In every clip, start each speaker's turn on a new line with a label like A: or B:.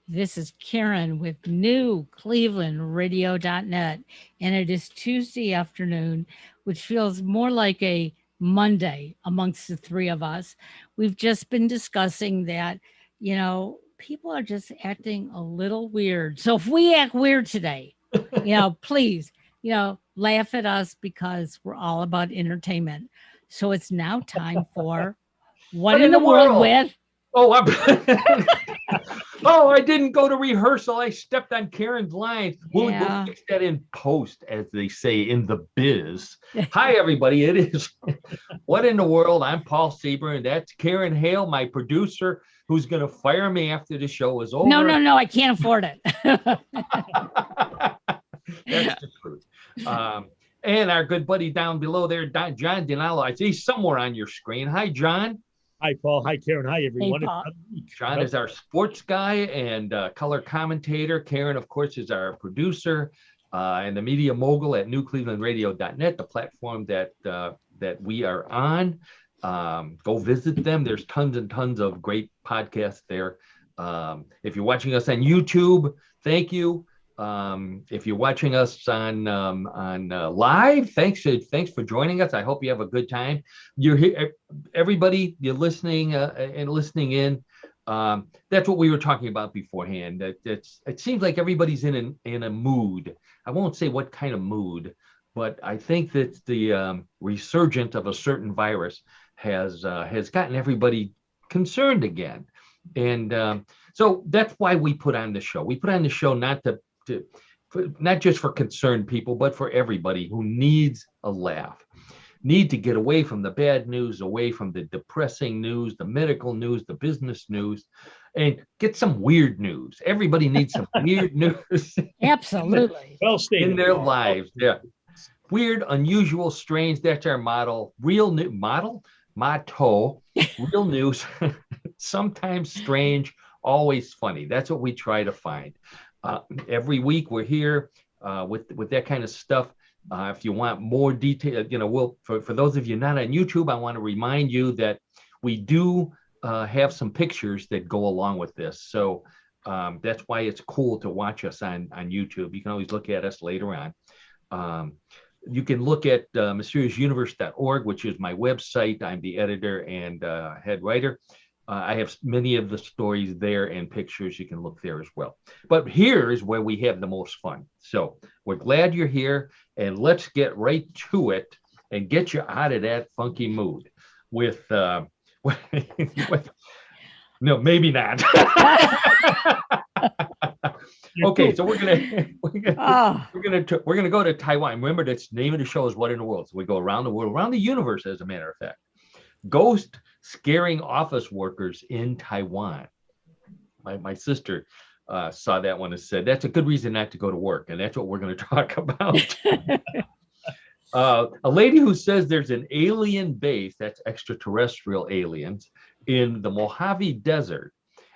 A: This is Karen with newclevelandradio.net, and it is Tuesday afternoon, which feels more like a Monday amongst the three of us. We've just been discussing that, people are just acting a little weird. So if we act weird today, please, laugh at us because we're all about entertainment. So it's now time for What
B: What
A: in
B: in
A: the
B: the
A: World
B: world?
A: with
B: Oh, oh, I didn't go to rehearsal. I stepped on Karen's line. We'll
A: Yeah.
B: fix that in post, as they say in the biz. Hi, everybody. It is What in the World. I'm Paul Sieber, and that's Karen Hale, my producer, who's going to fire me after the show is
A: No, no,
B: over.
A: no, I can't afford it.
B: That's the truth. Um, and our good buddy down below there, John DiNallo. I see somewhere on your screen. Hi, John.
C: Hi, Paul. Hi, Karen. Hi,
A: Hey,
C: everyone. It's
A: Paul.
C: another week.
B: John is our sports guy and color commentator. Karen, of course, is our producer and the media mogul at newclevelandradio.net, the platform that we are on. Go visit them. There's tons and tons of great podcasts there. If you're watching us on YouTube, thank you. If you're watching us on live, thanks for joining us. I hope you have a good time. You're here, everybody. You're listening and listening in. That's what we were talking about beforehand. It seems like everybody's in a mood. I won't say what kind of mood, but I think that the resurgence of a certain virus has gotten everybody concerned again, and so that's why we put on the show. We put on the show not just for concerned people, but for everybody who needs a laugh, need to get away from the bad news, away from the depressing news, the medical news, the business news, and get some weird news. Everybody needs some weird news
A: Absolutely.
C: Well
B: in
C: stated.
B: their lives. Yeah. Weird, unusual, strange. That's our model. Real new motto. Real news. Sometimes strange, always funny. That's what we try to find. Every week we're here with that kind of stuff. If you want more detail, for those of you not on YouTube, I want to remind you that we do have some pictures that go along with this. So that's why it's cool to watch us on YouTube. You can always look at us later on. You can look at mysteriousuniverse.org, which is my website. I'm the editor and head writer. I have many of the stories there and pictures. You can look there as well. But here is where we have the most fun. So we're glad you're here, and let's get right to it and get you out of that funky mood with no, maybe not. Okay, so we're gonna go to Taiwan. Remember, that's the name of the show is What in the World. So we go around the world, around the universe, as a matter of fact. Ghost scaring office workers in Taiwan. My sister saw that one and said, that's a good reason not to go to work. And that's what we're going to talk about. A lady who says there's an alien base, that's extraterrestrial aliens, in the Mojave Desert.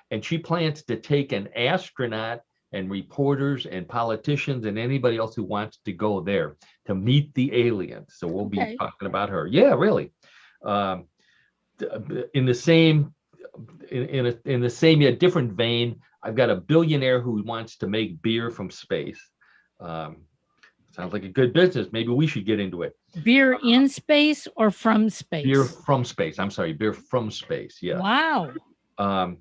B: And she plans to take an astronaut and reporters and politicians and anybody else who wants to go there to meet the aliens. So we'll be talking about her. Yeah, really. In the same yet different vein, I've got a billionaire who wants to make beer from space. Sounds like a good business. Maybe we should get into it.
A: Beer in space or from space?
B: Beer from space. I'm sorry, beer from space. Yeah.
A: Wow.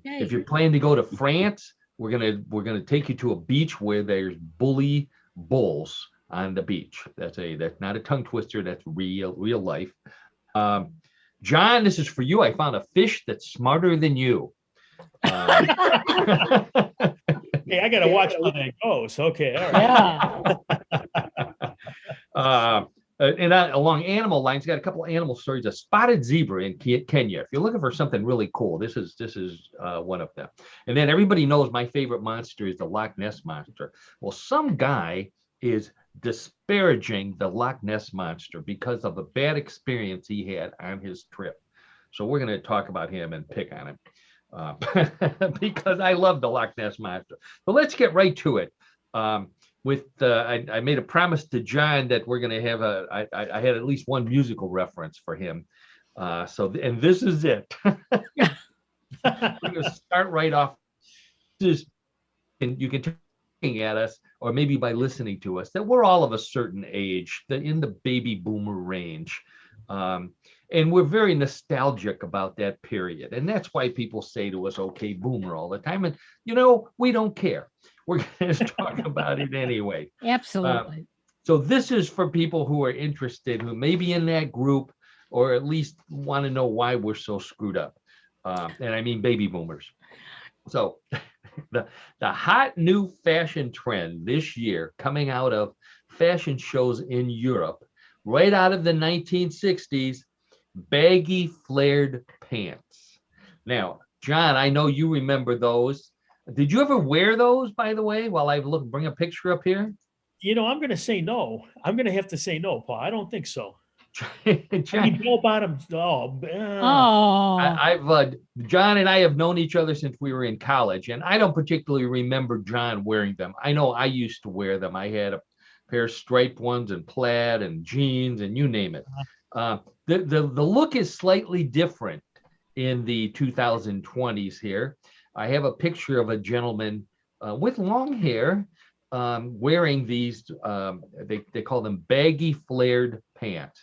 B: If you're planning to go to France, we're gonna take you to a beach where there's bully bulls on the beach. That's not a tongue twister. That's real life. John, this is for you. I found a fish that's smarter than you.
C: Hey, I got to watch how that goes. Okay. All right.
A: Yeah.
B: And along animal lines, got a couple of animal stories. A spotted zebra in Kenya. If you're looking for something really cool, this is one of them. And then everybody knows my favorite monster is the Loch Ness monster. Well, some guy is disparaging the Loch Ness monster because of a bad experience he had on his trip. So we're going to talk about him and pick on him because I love the Loch Ness monster. But let's get right to it. I made a promise to John that we're going to have I had at least one musical reference for him. And this is it. We're going to start right off. This is you can looking at us, or maybe by listening to us, that we're all of a certain age, in the baby boomer range. And we're very nostalgic about that period. And that's why people say to us, okay, boomer, all the time. And, we don't care. We're going to talk about it anyway.
A: Absolutely.
B: So this is for people who are interested, who may be in that group, or at least want to know why we're so screwed up. And I mean baby boomers. So the hot new fashion trend this year coming out of fashion shows in Europe, right out of the 1960s, baggy flared pants. Now, John, I know you remember those. Did you ever wear those, by the way, while I bring a picture up here?
C: I'm going to say no. I'm going to have to say no, Paul. I don't think so.
B: John,
C: Bell bottoms.
A: Oh,
B: I've John and I have known each other since we were in college, and I don't particularly remember John wearing them. I know I used to wear them. I had a pair of striped ones and plaid and jeans and you name it. The look is slightly different in the 2020s here. I have a picture of a gentleman with long hair wearing these, they call them baggy flared pants.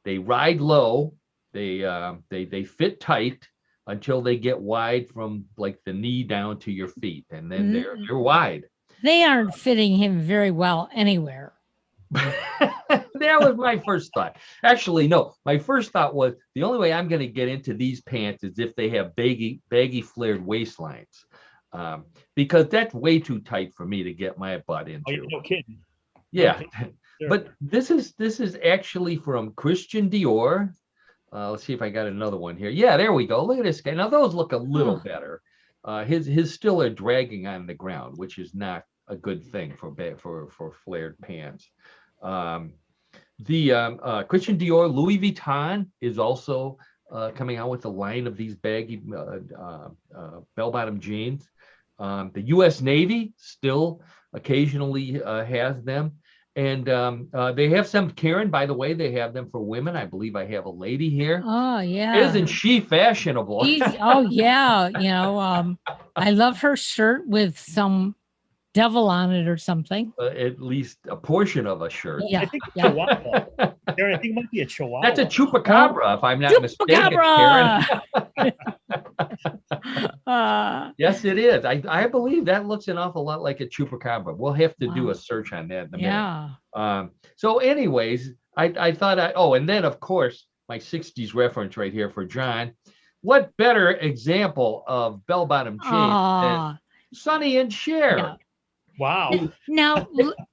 B: They ride low, they fit tight until they get wide from like the knee down to your feet, and then they're wide.
A: They aren't fitting him very well anywhere.
B: That was my first thought. Actually, no, my first thought was the only way I'm going to get into these pants is if they have baggy flared waistlines, because that's way too tight for me to get my butt into.
C: Oh, you're no kidding.
B: Yeah.
C: Sure.
B: But this is actually from Christian Dior. Let's see if I got another one here. Yeah, there we go. Look at this guy. Now those look a little better. His still are dragging on the ground, which is not a good thing for flared pants. The Christian Dior, Louis Vuitton is also coming out with a line of these baggy bell-bottom jeans. The U.S. Navy still occasionally has them. And they have some, Karen, by the way, they have them for women. I believe I have a lady here.
A: Oh, yeah.
B: Isn't she fashionable?
A: Oh, yeah. I love her shirt with some devil on it or something.
B: At least a portion of a shirt.
A: Yeah.
C: I think Chihuahua. Darren, I think it might be a Chihuahua.
B: That's a chupacabra, if I'm not mistaken, Karen. Yes, it is. I believe that looks an awful lot like a chupacabra. We'll have to do a search on that in a minute. So anyways, I thought, and then of course, my 60s reference right here for John. What better example of bell-bottom jeans than Sonny and Cher?
A: Yeah.
C: Wow.
A: Now,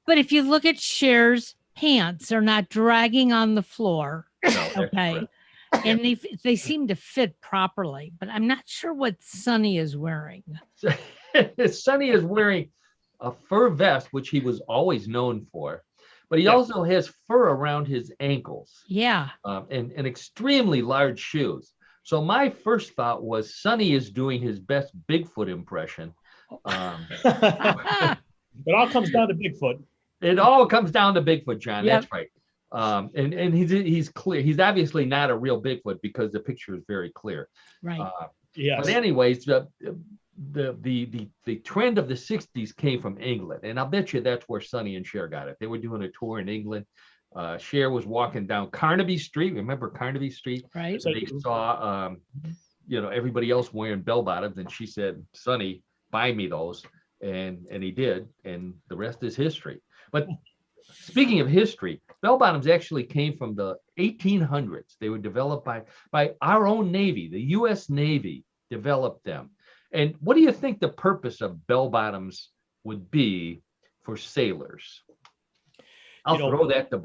A: but if you look at Cher's pants, they're not dragging on the floor.
B: No,
A: Okay. And they seem to fit properly, but I'm not sure what Sonny is wearing.
B: Sonny is wearing a fur vest, which he was always known for, but he also has fur around his ankles.
A: Yeah.
B: And extremely large shoes. So my first thought was Sonny is doing his best Bigfoot impression.
C: It all comes down to Bigfoot.
B: It all comes down to Bigfoot, John.
A: Yep.
B: That's right. And he's clear. He's obviously not a real Bigfoot because the picture is very clear.
A: Right.
C: Yes.
B: But anyways, the trend of the 60s came from England, and I'll bet you that's where Sonny and Cher got it. They were doing a tour in England. Cher was walking down Carnaby Street. Remember Carnaby Street?
A: Right.
B: So they saw everybody else wearing bell bottoms, and she said, "Sonny, buy me those." And he did, and the rest is history. But speaking of history, bell bottoms actually came from the 1800s. They were developed by our own Navy. The U.S. Navy developed them. And what do you think the purpose of bell bottoms would be for sailors? I'll throw that to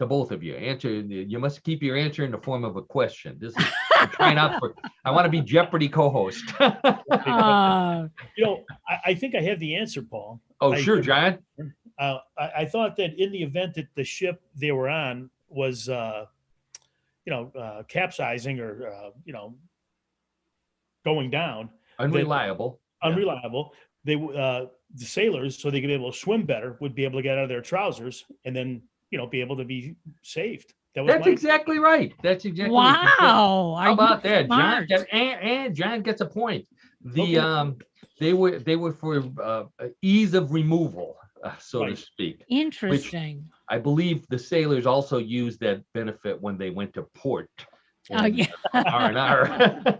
B: both of you. Answer. You must keep your answer in the form of a question. This is I'm trying out for. I want to be Jeopardy co-host.
C: I think I have the answer, Paul.
B: Oh, sure, John.
C: I thought that in the event that the ship they were on was, capsizing or, going down.
B: Unreliable.
C: They, the sailors, so they could be able to swim better, would be able to get out of their trousers and then, be able to be saved.
B: That's exactly right. That's exactly
A: wow.
B: How about that, John? And John gets a point. The they were for ease of removal, so to
C: Right.
B: speak.
A: Interesting.
B: I believe the sailors also used that benefit when they went to port
A: Oh,
B: and
A: yeah.
B: R&R.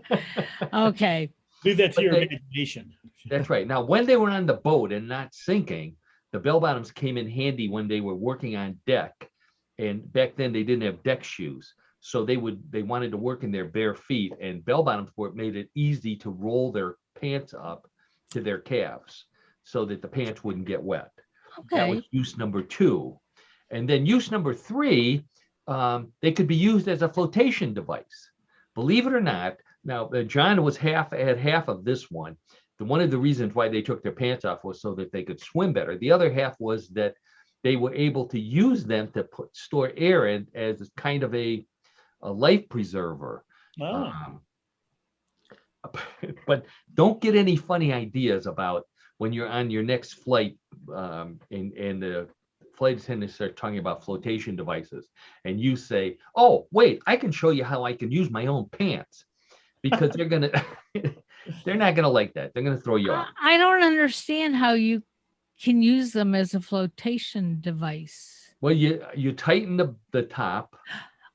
A: Okay.
C: Leave that to
B: But
C: your
B: they-
C: imagination.
B: That's right. Now, when they were on the boat and not sinking, the bell bottoms came in handy when they were working on deck. And back then they didn't have deck shoes. So they wanted to work in their bare feet, and bell bottoms made it easy to roll their pants up to their calves so that the pants wouldn't get wet. That was
A: Okay.
B: use number 2. And then use number 3, they could be used as a flotation device. Believe it or not, now John had half of this one. One of the reasons why they took their pants off was so that they could swim better. The other half was that they were able to use them to store air in as kind of a life preserver.
C: Ah,
B: But don't get any funny ideas about when you're on your next flight, and the flight attendants start talking about flotation devices, and you say, "Oh, wait, I can show you how I can use my own pants," because they're not gonna like that. They're gonna throw you off.
A: I don't understand how you can use them as a flotation device.
B: Well, you tighten the top,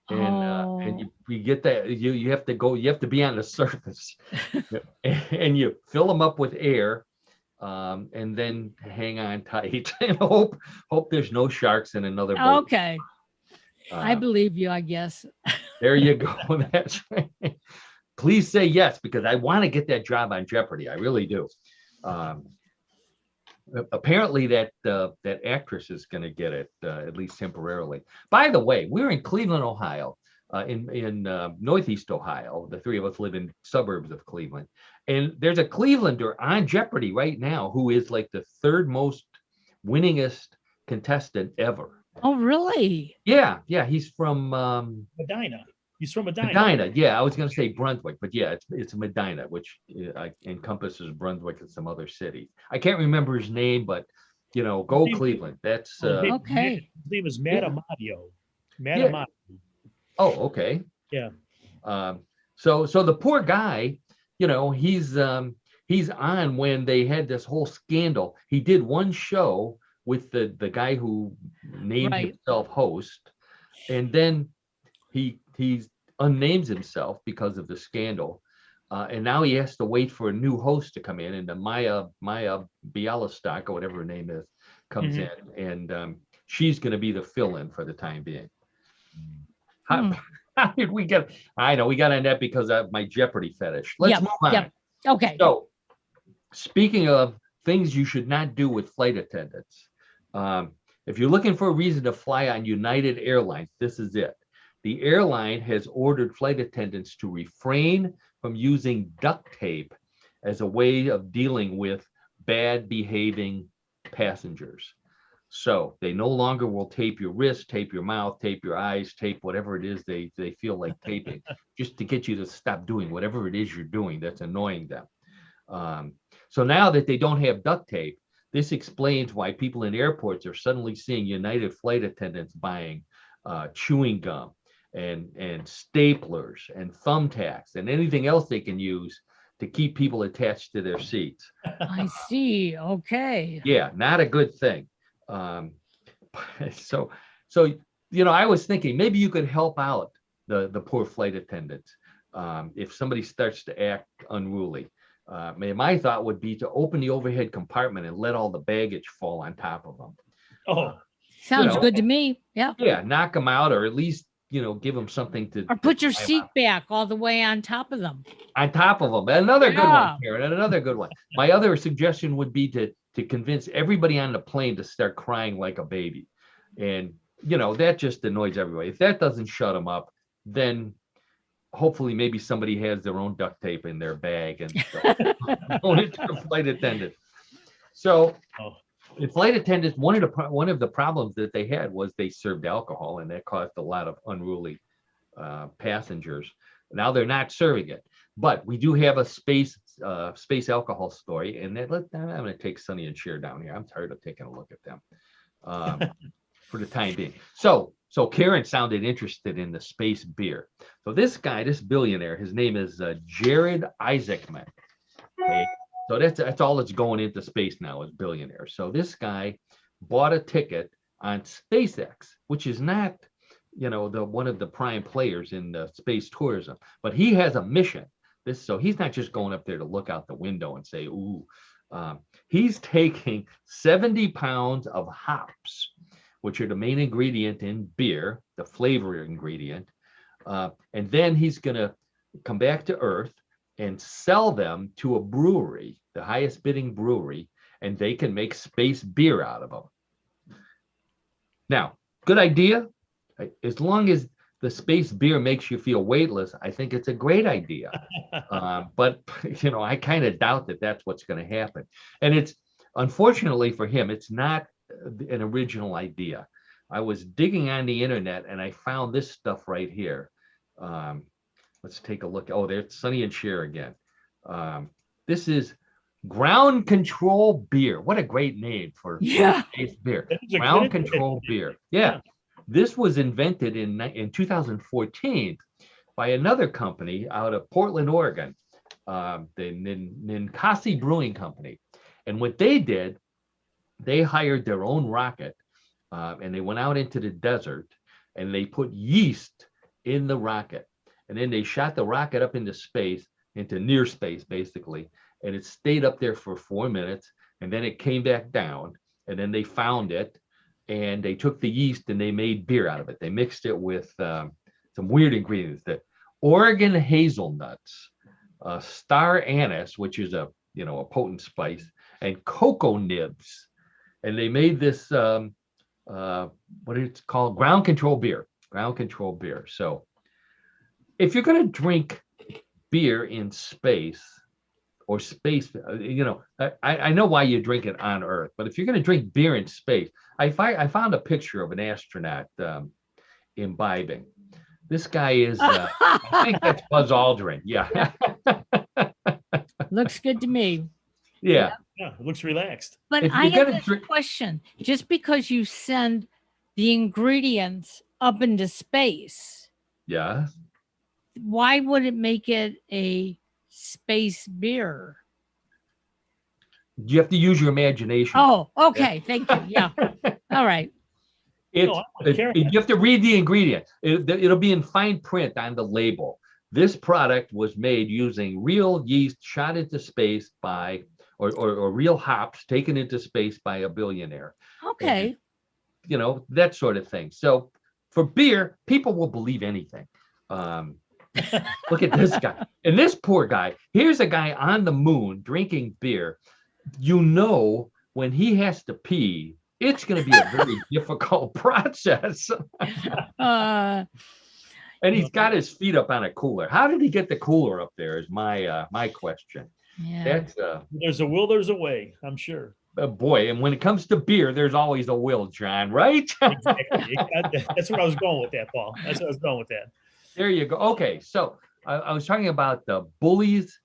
B: and
A: Oh,
B: you get that you have to be on the surface, and you fill them up with air, and then hang on tight and hope there's no sharks in another boat.
A: okay. I
B: Uh,
A: believe you, I guess.
B: there you go. That's right. Please say yes, because I want to get that job on Jeopardy. I really do. Apparently that actress is going to get it, at least temporarily. By the way, we're in Cleveland, Ohio, in Northeast Ohio. The three of us live in suburbs of Cleveland, and there's a Clevelander on Jeopardy right now who is like the third most winningest contestant ever.
A: Oh, really?
B: Yeah, he's from
C: Medina. He's from Medina.
B: Medina. Yeah, I was going to say Brunswick, but yeah, it's Medina, which encompasses Brunswick and some other cities. I can't remember his name, but go Cleveland. That's
A: Okay.
C: His name is
B: Yeah.
C: Matamadio.
B: Yeah.
C: Matamadio.
B: Oh, okay.
C: Yeah.
B: So the poor guy, he's on when they had this whole scandal. He did one show with the guy who named
A: Right.
B: himself host, and then he unnames himself because of the scandal, and now he has to wait for a new host to come in, and the Maya Bialystok, or whatever her name is, comes in, and she's going to be the fill-in for the time being. How did we get? I know we got on that because of my Jeopardy fetish. Let's move on.
A: Yep. Okay.
B: So, speaking of things you should not do with flight attendants, if you're looking for a reason to fly on United Airlines, this is it. The airline has ordered flight attendants to refrain from using duct tape as a way of dealing with bad behaving passengers. So they no longer will tape your wrist, tape your mouth, tape your eyes, tape whatever it is they feel like taping, just to get you to stop doing whatever it is you're doing that's annoying them. So now that they don't have duct tape, this explains why people in airports are suddenly seeing United flight attendants buying chewing gum and staplers and thumbtacks and anything else they can use to keep people attached to their seats.
A: I see. Okay.
B: Yeah, not a good thing. So I was thinking maybe you could help out the poor flight attendants if somebody starts to act unruly. My thought would be to open the overhead compartment and let all the baggage fall on top of them.
C: Oh,
A: Sounds good to me. Yeah.
B: Yeah, knock them out, or at least give them something to.
A: Or put your seat back all the way on top of them.
B: On top of them. Another good
A: Yeah.
B: one, Karen. Another good one. My other suggestion would be to convince everybody on the plane to start crying like a baby, and that just annoys everybody. If that doesn't shut them up, then hopefully maybe somebody has their own duct tape in their bag and going into a flight attendant. So the flight attendants, one of the problems that they had was they served alcohol, and that caused a lot of unruly passengers. Now they're not serving it, but we do have a space alcohol story, and I'm going to take Sonny and Cher down here. I'm tired of taking a look at them for the time being. So Karen sounded interested in the space beer. So this guy, this billionaire, his name is Jared Isaacman. Okay? So that's all that's going into space now is billionaires. So this guy bought a ticket on SpaceX, which is not, the one of the prime players in the space tourism, but he has a mission. So he's not just going up there to look out the window and say, ooh, he's taking 70 pounds of hops, which are the main ingredient in beer, the flavor ingredient. And then he's going to come back to Earth and sell them to a brewery, the highest bidding brewery, and they can make space beer out of them. Now, good idea. As long as the space beer makes you feel weightless, I think it's a great idea. But, I kind of doubt that that's what's going to happen. And it's, unfortunately for him, it's not an original idea. I was digging on the internet and I found this stuff right here. Let's take a look. Oh, there's Sonny and Cher again. This is Ground Control Beer. What a great name for space beer. Ground Control Beer. Yeah. This was invented in 2014 by another company out of Portland, Oregon, the Ninkasi Brewing Company. And what they did, they hired their own rocket and they went out into the desert and they put yeast in the rocket. And then they shot the rocket up into space, into near space, basically. And it stayed up there for 4 minutes. And then it came back down. And then they found it. And they took the yeast and they made beer out of it. They mixed it with some weird ingredients, the Oregon hazelnuts, star anise, which is a potent spice, and cocoa nibs. And they made this, what it's called, ground control beer. So if you're going to drink beer in space or space, I know why you drink it on Earth, but if you're going to drink beer in space, I found a picture of an astronaut imbibing. This guy is, I think that's Buzz Aldrin. Yeah.
A: Looks good to me.
B: Yeah.
C: Yeah, it looks relaxed.
A: But I have this question. Just because you send the ingredients up into space,
B: yeah,
A: why would it make it a space beer?
B: You have to use your imagination.
A: Oh, okay. Thank you. Yeah. All right.
B: You have to read the ingredient. It'll be in fine print on the label. This product was made using real yeast shot into space by, or real hops taken into space by a billionaire.
A: Okay.
B: And, that sort of thing. So for beer, people will believe anything. Look at this guy. And this poor guy, here's a guy on the moon drinking beer. When he has to pee, it's going to be a very difficult process. And he's got his feet up on a cooler. How did he get the cooler up there is my question.
A: Yeah.
C: There's a will, there's a way, I'm sure.
B: Boy, and when it comes to beer, there's always a will, John, right?
C: Exactly. That's where I was going with that, Paul. That's where I was going with that.
B: There you go. Okay, so I was talking about the bullies.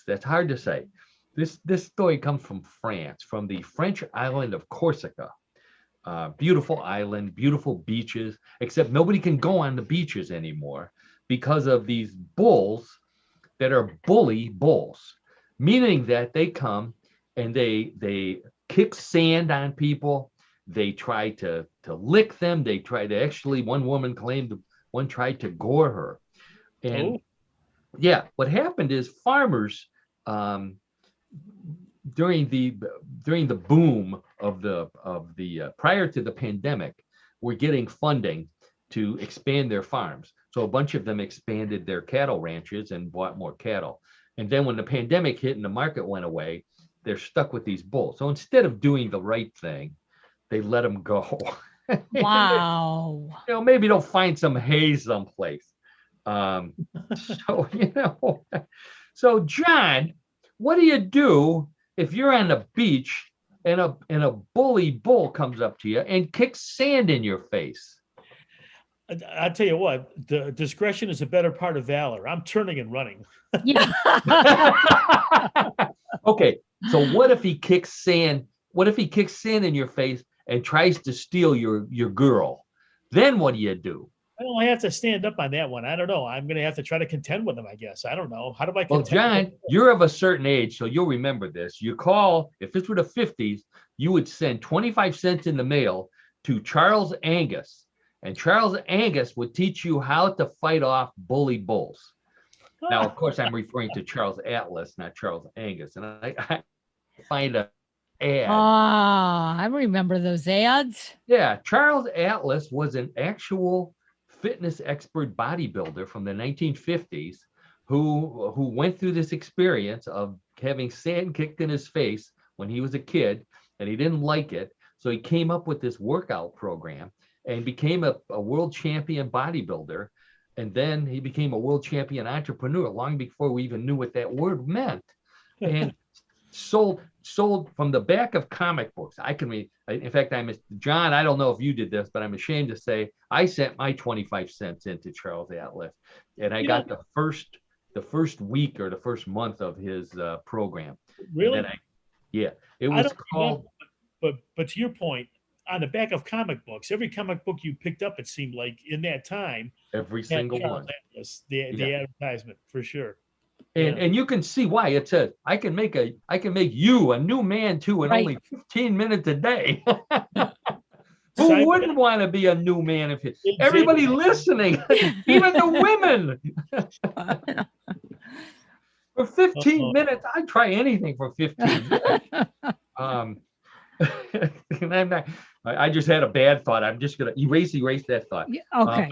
B: That's hard to say. This story comes from France, from the French island of Corsica. Beautiful island, beautiful beaches, except nobody can go on the beaches anymore because of these bulls that are bully bulls, meaning that they come and they kick sand on people. They try to lick them. They try to one woman claimed one tried to gore her. And yeah, what happened is farmers, during the boom of the prior to the pandemic, were getting funding to expand their farms. So a bunch of them expanded their cattle ranches and bought more cattle. And then when the pandemic hit and the market went away, they're stuck with these bulls. So instead of doing the right thing, they let them go.
A: Wow.
B: Maybe they'll find some hay someplace. So John, what do you do if you're on the beach and a bully bull comes up to you and kicks sand in your face?
C: I tell you what, the discretion is a better part of valor. I'm turning and running.
A: Yeah.
B: Okay, so what if he kicks sand? What if he kicks sand in your face and tries to steal your girl? Then what do you do?
C: Well, I have to stand up on that one. I don't know. I'm going to have to try to contend with them, I guess. I don't know. How do I
B: Well,
C: contend?
B: John, you're of a certain age, so you'll remember this. You call, if this were the 50s, you would send 25 cents in the mail to Charles Angus, and Charles Angus would teach you how to fight off bully bulls. Now, of course, I'm referring to Charles Atlas, not Charles Angus. And I find a ad.
A: Ah, I remember those ads.
B: Yeah, Charles Atlas was an actual fitness expert bodybuilder from the 1950s who went through this experience of having sand kicked in his face when he was a kid, and he didn't like it. So he came up with this workout program and became a world champion bodybuilder. And then he became a world champion entrepreneur long before we even knew what that word meant. And sold from the back of comic books. I can read. In fact, John, I don't know if you did this, but I'm ashamed to say I sent my 25 cents into Charles Atlas, and I got the first week or the first month of his program.
C: Really?
B: It was called.
C: Remember, but to your point, on the back of comic books, every comic book you picked up, it seemed like in that time,
B: Every single one.
C: Atlas, the advertisement for sure.
B: And you can see why it says I can make you a new man too in only 15 minutes a day. Who wouldn't want to be a new man if everybody listening, even the women? For 15 minutes, I'd try anything for 15 minutes. And I just had a bad thought. I'm just gonna erase that thought.
A: Okay.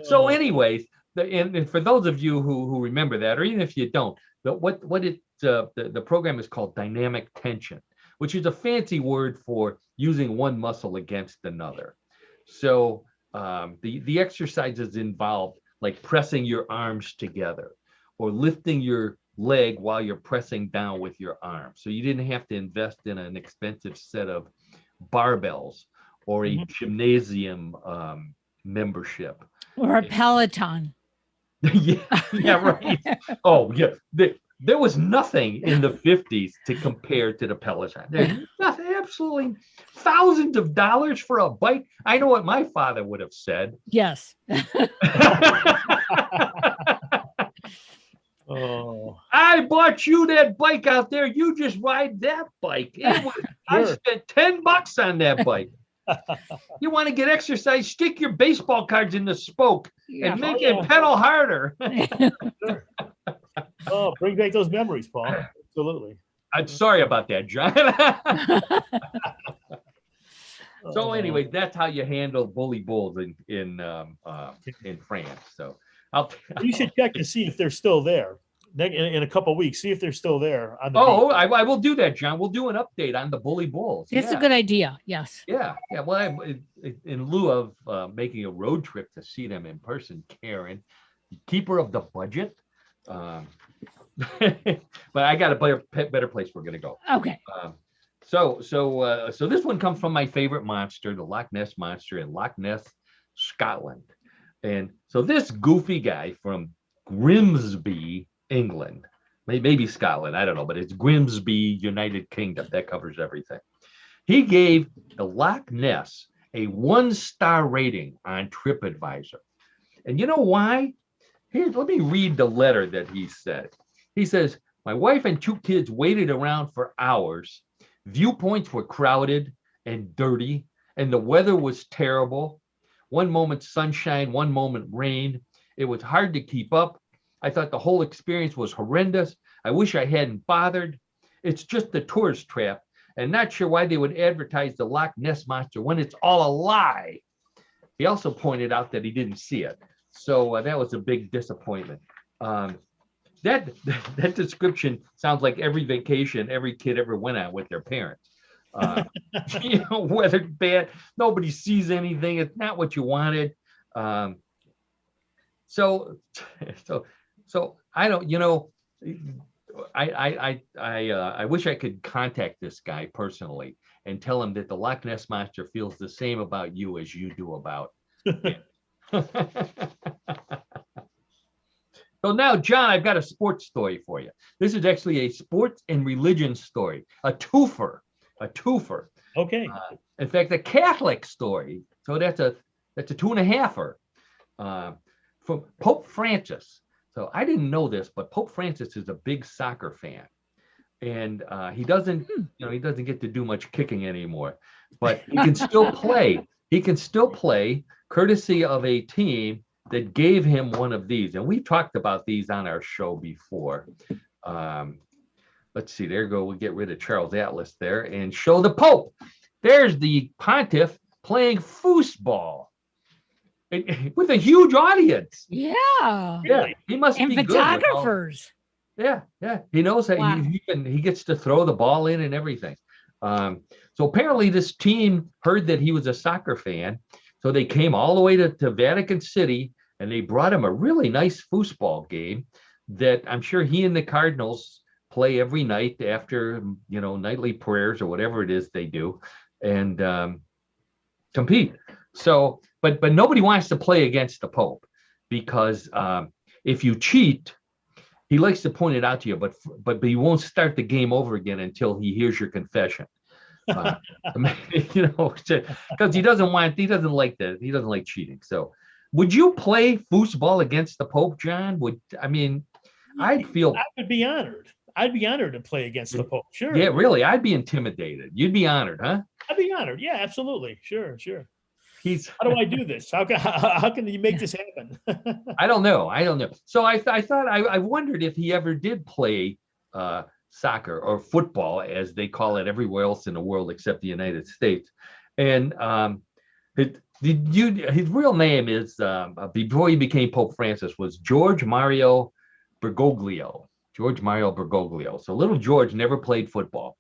B: So anyways, and for those of you who remember that, or even if you don't, the program is called dynamic tension, which is a fancy word for using one muscle against another. So the exercises involved like pressing your arms together or lifting your leg while you're pressing down with your arm. So you didn't have to invest in an expensive set of barbells or a gymnasium membership.
A: Or a Peloton.
B: yeah, right. Oh, yeah. There was nothing in the 50s to compare to the Peloton. There's nothing, absolutely thousands of dollars for a bike. I know what my father would have said.
A: Yes.
C: Oh,
B: I bought you that bike out there. You just ride that bike. I spent $10 on that bike. You want to get exercise? Stick your baseball cards in the spoke and make it pedal harder.
C: Oh, bring back those memories, Paul. Absolutely.
B: I'm sorry about that, John. So anyway, that's how you handle bully bulls in France. So
C: you should check to see if they're still there in a couple of weeks. See if they're still there. On the beach.
B: I will do that, John. We'll do an update on the bully bulls.
A: It's a good idea. Yes.
B: Yeah. Well, in lieu of making a road trip to see them in person, Karen, keeper of the budget. But I got a better place we're gonna go.
A: Okay.
B: So this one comes from my favorite monster, the Loch Ness Monster in Loch Ness, Scotland. And so this goofy guy from Grimsby, England, maybe Scotland, I don't know, but it's Grimsby, United Kingdom. That covers everything. He gave the Loch Ness a 1-star rating on TripAdvisor. And you know why? Let me read the letter that he said. He says, my wife and 2 kids waited around for hours. Viewpoints were crowded and dirty, and the weather was terrible. One moment sunshine, one moment rain. It was hard to keep up. I thought the whole experience was horrendous. I wish I hadn't bothered. It's just a tourist trap, and not sure why they would advertise the Loch Ness Monster when it's all a lie. He also pointed out that he didn't see it. So that was a big disappointment. That description sounds like every vacation every kid ever went on with their parents. Weather bad, nobody sees anything. It's not what you wanted. So I don't. I wish I could contact this guy personally and tell him that the Loch Ness Monster feels the same about you as you do about him. So now, John, I've got a sports story for you. This is actually a sports and religion story, a twofer. a twofer.
C: Okay.
B: In fact, a Catholic story. So that's a 2.5-er from Pope Francis. So I didn't know this, but Pope Francis is a big soccer fan, and he doesn't get to do much kicking anymore, but he can still play. He can still play, courtesy of a team that gave him one of these, and we talked about these on our show before. Let's see, there you go. We'll get rid of Charles Atlas there and show the Pope. There's the pontiff playing foosball with a huge audience.
A: Yeah.
B: Yeah, he must
A: And
B: be good with all-
A: photographers.
B: Yeah. He knows that
A: Wow.
B: he gets to throw the ball in and everything. So apparently this team heard that he was a soccer fan, so they came all the way to Vatican City, and they brought him a really nice foosball game that I'm sure he and the Cardinals play every night after nightly prayers or whatever it is they do, and compete. So, but nobody wants to play against the Pope, because if you cheat, he likes to point it out to you, but he won't start the game over again until he hears your confession. Because he doesn't like cheating. So, would you play foosball against the Pope, John? I'd feel.
C: I would be honored. I'd be honored to play against the Pope. Sure.
B: Yeah, really. I'd be intimidated. You'd be honored, huh?
C: I'd be honored. Yeah, absolutely. Sure. How do I do this? How can you make this happen?
B: I don't know. So I wondered if he ever did play soccer or football, as they call it everywhere else in the world except the United States. And his real name is, before he became Pope Francis, was George Mario Bergoglio. So little George never played football.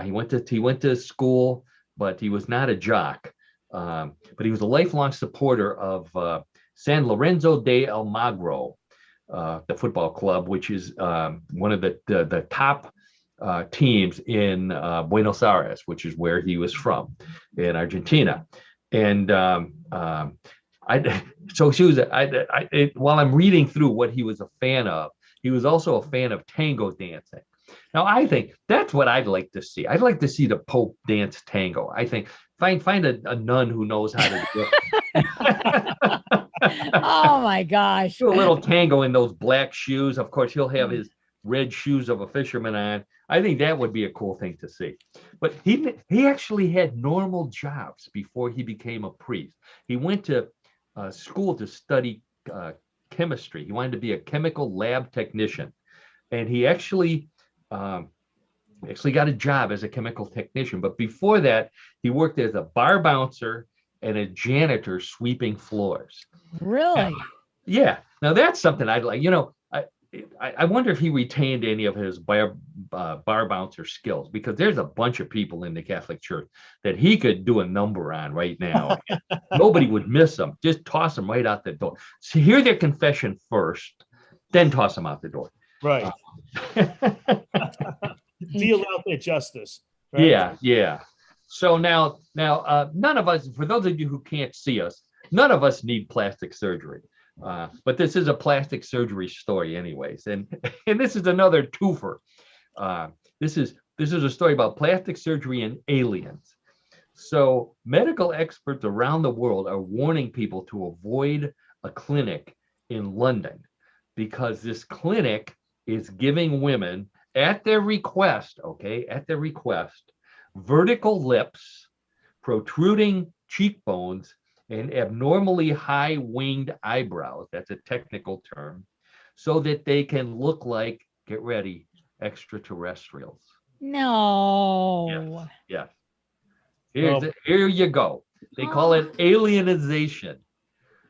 B: He went to school, but he was not a jock. But he was a lifelong supporter of San Lorenzo de Almagro, the football club, which is one of the top teams in Buenos Aires, which is where he was from, in Argentina. And while I'm reading through what he was a fan of, he was also a fan of tango dancing. Now, I think that's what I'd like to see. I'd like to see the Pope dance tango. I think find a nun who knows how to do it.
A: Oh my gosh.
B: Do a little tango in those black shoes. Of course, he'll have his red shoes of a fisherman on. I think that would be a cool thing to see. But he actually had normal jobs before he became a priest. He went to school to study chemistry. He wanted to be a chemical lab technician, and he actually got a job as a chemical technician. But before that, he worked as a bar bouncer and a janitor sweeping floors.
A: Really?
B: Yeah. Now that's something I'd like. I wonder if he retained any of his bar bouncer skills, because there's a bunch of people in the Catholic Church that he could do a number on right now. Nobody would miss them. Just toss them right out the door. So hear their confession first, then toss them out the door.
C: Right. Deal out their justice. Right?
B: Yeah. So now, none of us, for those of you who can't see us, none of us need plastic surgery. But this is a plastic surgery story anyways. And this is another twofer. This is a story about plastic surgery and aliens. So medical experts around the world are warning people to avoid a clinic in London, because this clinic is giving women, at their request, vertical lips, protruding cheekbones, and abnormally high winged eyebrows. That's a technical term, so that they can look like, get ready, extraterrestrials.
A: No.
B: Yes. Here you go. They call it alienization.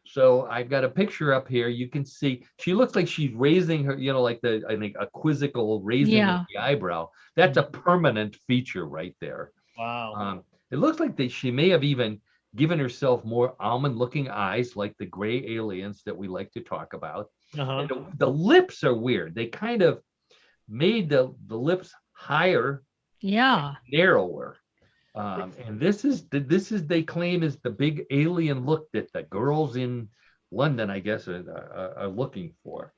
B: So I've got a picture up here. You can see she looks like she's raising her, like I think a quizzical raising of the eyebrow. That's a permanent feature right there.
C: Wow.
B: It looks like she may have even given herself more almond-looking eyes, like the gray aliens that we like to talk about. And the lips are weird. They kind of made the lips higher, narrower. And this is they claim is the big alien look that the girls in London, I guess, are looking for.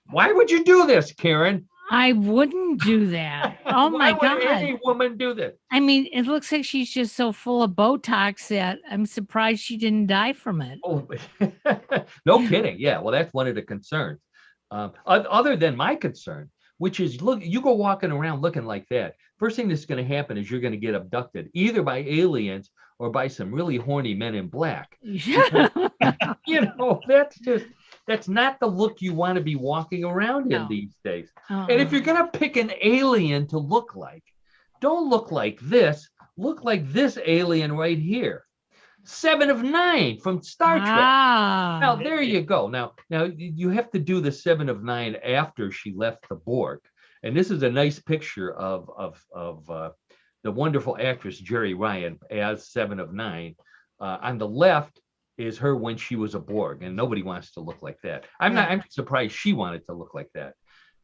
B: Why would you do this, Karen?
A: I wouldn't do that. Oh
B: Why
A: my
B: would
A: God.
B: any woman do this?
A: I mean, it looks like she's just so full of Botox that I'm surprised she didn't die from it.
B: Oh, no kidding. Yeah, well, that's one of the concerns. Other than my concern, which is, look, you go walking around looking like that. First thing that's going to happen is you're going to get abducted, either by aliens or by some really horny men in black. That's not the look you want to be walking around in
A: No.
B: these days.
A: Uh-uh.
B: And if you're going to pick an alien to look like, don't look like this. Look like this alien right here. 7 of 9 from Star Trek. Now,
A: Ah,
B: there you go. Now you have to do the 7 of 9 after she left the Borg. And this is a nice picture of the wonderful actress Jerry Ryan as 7 of 9. On the left is her when she was a Borg, and nobody wants to look like that. I'm surprised she wanted to look like that.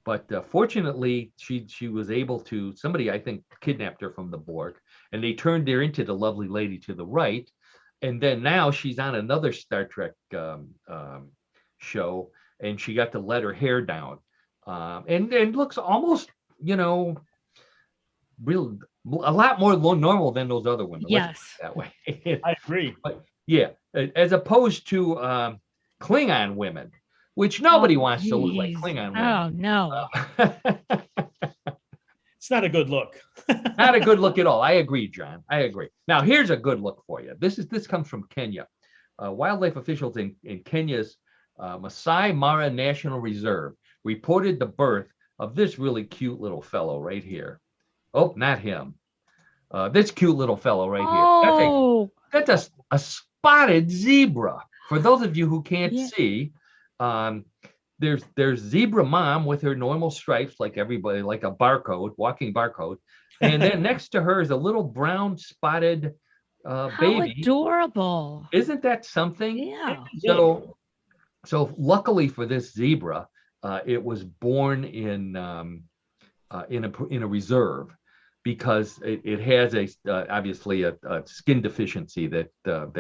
B: But fortunately, she was able to, somebody I think kidnapped her from the Borg, and they turned her into the lovely lady to the right. And then now she's on another Star Trek show, and she got to let her hair down, and looks almost, real a lot more normal than those other women.
A: yes.
B: That way.
C: I agree.
B: But yeah, as opposed to Klingon women, which nobody wants to look like
A: Geez.
B: Klingon
A: Oh,
B: women.
A: no.
C: It's not a good look.
B: Not a good look at all. I agree, John. I agree. Now, here's a good look for you. This comes from Kenya. Wildlife officials in Kenya's Masai Mara National Reserve reported the birth of this really cute little fellow right here. Oh, not him. This cute little fellow right here.
A: Oh,
B: That's a spotted zebra. For those of you who can't
A: Yeah.
B: see, there's zebra mom with her normal stripes, like everybody, like a walking barcode, and then next to her is a little brown spotted
A: how
B: baby.
A: adorable.
B: Isn't that something?
A: Yeah.
B: So luckily for this zebra, it was born in a reserve, because it has obviously a skin deficiency that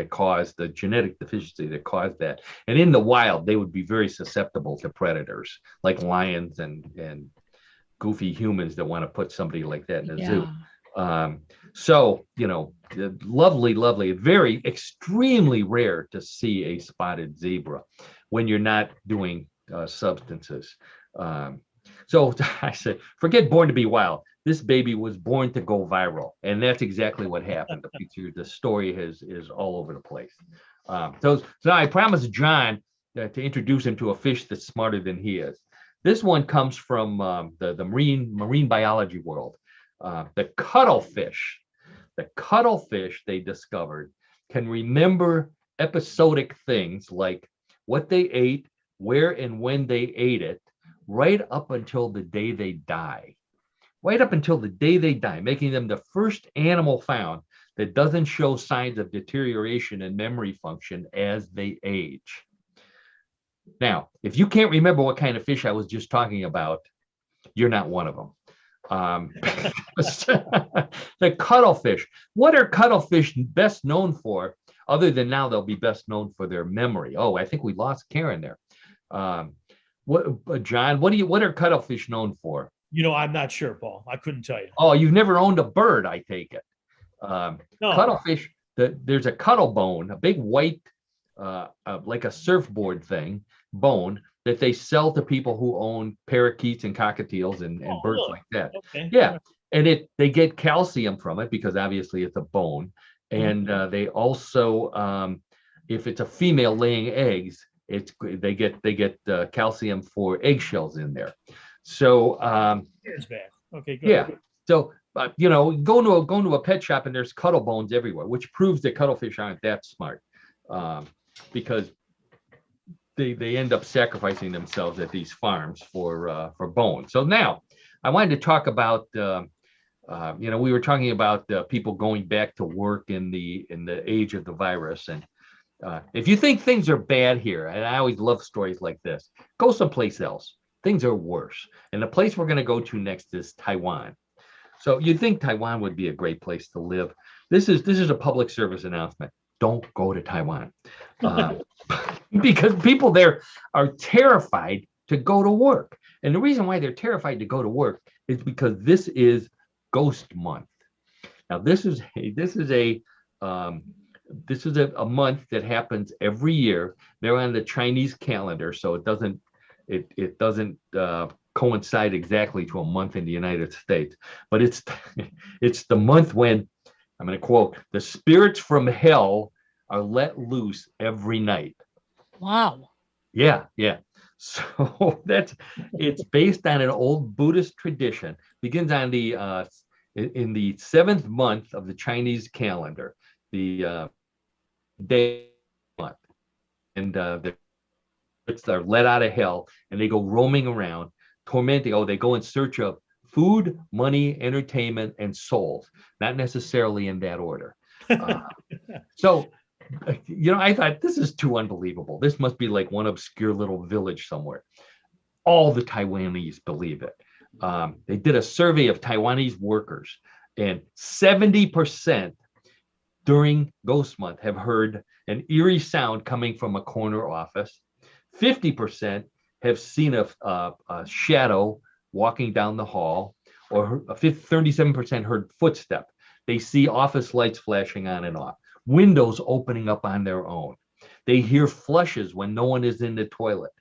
B: caused the genetic deficiency that caused that. And in the wild, they would be very susceptible to predators like lions and goofy humans that want to put somebody like that in a zoo. So, lovely, very extremely rare to see a spotted zebra when you're not doing substances. So I said, forget Born to be Wild. This baby was born to go viral, and that's exactly what happened. The story is all over the place. So now I promised John to introduce him to a fish that's smarter than he is. This one comes from the marine biology world. The cuttlefish. The cuttlefish, they discovered, can remember episodic things like what they ate, where and when they ate it, right up until the day they die. Right up until the day they die, making them the first animal found that doesn't show signs of deterioration in memory function as they age. Now, if you can't remember what kind of fish I was just talking about, you're not one of them. The cuttlefish. What are cuttlefish best known for, other than now they'll be best known for their memory? Oh, I think we lost Karen there. John, what are cuttlefish known for?
C: I'm not sure, Paul. I couldn't tell you.
B: Oh, you've never owned a bird, I take it.
C: No.
B: Cuttlefish, there's a cuttle bone, a big white, like a surfboard thing, bone that they sell to people who own parakeets and cockatiels and birds
C: really?
B: like that.
C: Okay.
B: Yeah, and they get calcium from it because obviously it's a bone, and they also, if it's a female laying eggs, they get calcium for eggshells in there. So
C: Here's bad. Okay, good.
B: yeah. So go to a pet shop and there's cuttle bones everywhere, which proves that cuttlefish aren't that smart, because they end up sacrificing themselves at these farms for bones. So now I wanted to talk about we were talking about people going back to work in the age of the virus, and if you think things are bad here, and I always love stories like this, go someplace else. Things are worse. And the place we're going to go to next is Taiwan. So you'd think Taiwan would be a great place to live. This is a public service announcement. Don't go to Taiwan, because people there are terrified to go to work. And the reason why they're terrified to go to work is because this is Ghost Month. Now, this is a month that happens every year. They're on the Chinese calendar, so it doesn't coincide exactly to a month in the United States. But it's the month when, I'm going to quote, the spirits from hell are let loose every night.
A: Wow.
B: Yeah, yeah. So it's based on an old Buddhist tradition. Begins on in the 7th month of the Chinese calendar, the day month, and the spirits are let out of hell, and they go roaming around, tormenting. Oh, they go in search of food, money, entertainment, and souls. Not necessarily in that order. So I thought, this is too unbelievable. This must be like one obscure little village somewhere. All the Taiwanese believe it. They did a survey of Taiwanese workers, and 70% during Ghost Month have heard an eerie sound coming from a corner office. 50% have seen a shadow walking down the hall, or 37% heard footsteps. They see office lights flashing on and off, windows opening up on their own. They hear flushes when no one is in the toilet.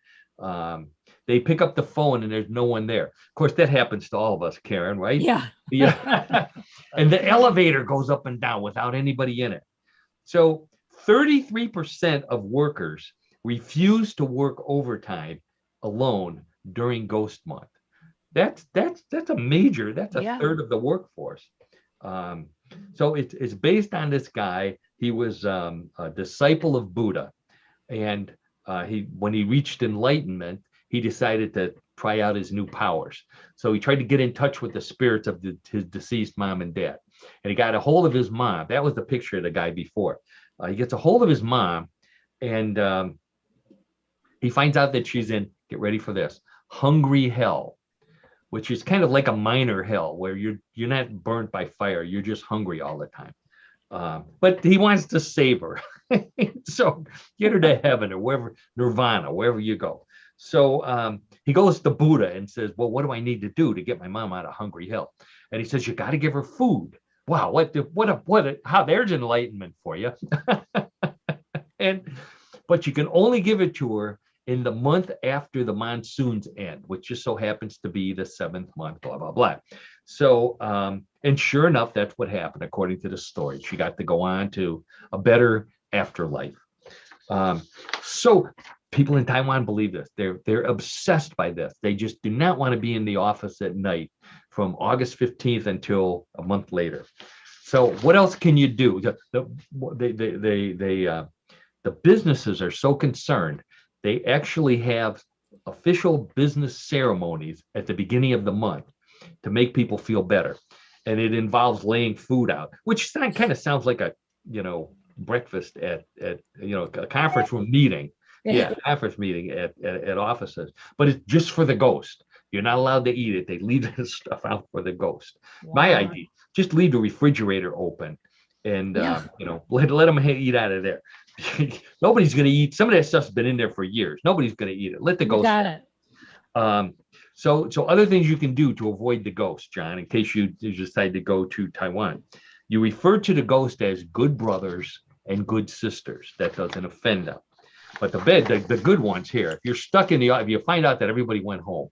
B: They pick up the phone and there's no one there. Of course, that happens to all of us, Karen, right?
A: Yeah.
B: Yeah. And the elevator goes up and down without anybody in it. So 33% of workers refuse to work overtime alone during Ghost Month. That's a major, that's a third of the workforce. So it's based on this guy. He was a disciple of Buddha, and when he reached enlightenment, he decided to try out his new powers. So he tried to get in touch with the spirits of his deceased mom and dad, and he got a hold of his mom. That was the picture of the guy before. He gets a hold of his mom, and he finds out that she's in, get ready for this, hungry hell, which is kind of like a minor hell where you're not burnt by fire. You're just hungry all the time. But he wants to save her. So get her to heaven or wherever, nirvana, wherever you go. So he goes to Buddha and says, well, what do I need to do to get my mom out of hungry hell? And he says, you got to give her food. Wow, how there's enlightenment for you. But you can only give it to her in the month after the monsoons end, which just so happens to be the 7th month, blah, blah, blah. So, and sure enough, that's what happened, according to the story. She got to go on to a better afterlife. So people in Taiwan believe this. They're obsessed by this. They just do not want to be in the office at night from August 15th until a month later. So what else can you do? The businesses are so concerned. They actually have official business ceremonies at the beginning of the month to make people feel better. And it involves laying food out, which kind of sounds like a, breakfast at a conference room meeting. Yeah, conference meeting at offices. But it's just for the ghost. You're not allowed to eat it. They leave this stuff out for the ghost. Wow. My idea, just leave the refrigerator open and, let them eat out of there. Nobody's going to eat. Some of that stuff's been in there for years. Nobody's going to eat it. Let the ghost.
A: Got it.
B: So other things you can do to avoid the ghost, John, in case you decide to go to Taiwan, you refer to the ghost as good brothers and good sisters. That doesn't offend them. But the good ones here, if you're stuck if you find out that everybody went home,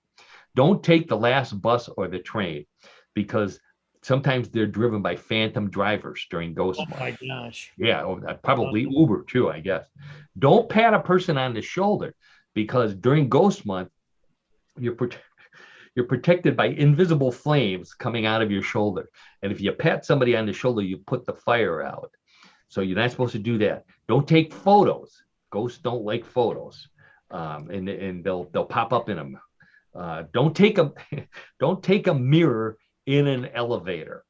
B: don't take the last bus or the train, because sometimes they're driven by phantom drivers during Ghost Month.
C: Oh my gosh.
B: Yeah, probably Uber too, I guess. Don't pat a person on the shoulder, because during Ghost Month, you're protected by invisible flames coming out of your shoulder. And if you pat somebody on the shoulder, you put the fire out. So you're not supposed to do that. Don't take photos. Ghosts don't like photos, and they'll pop up in them. Don't take a mirror in an elevator.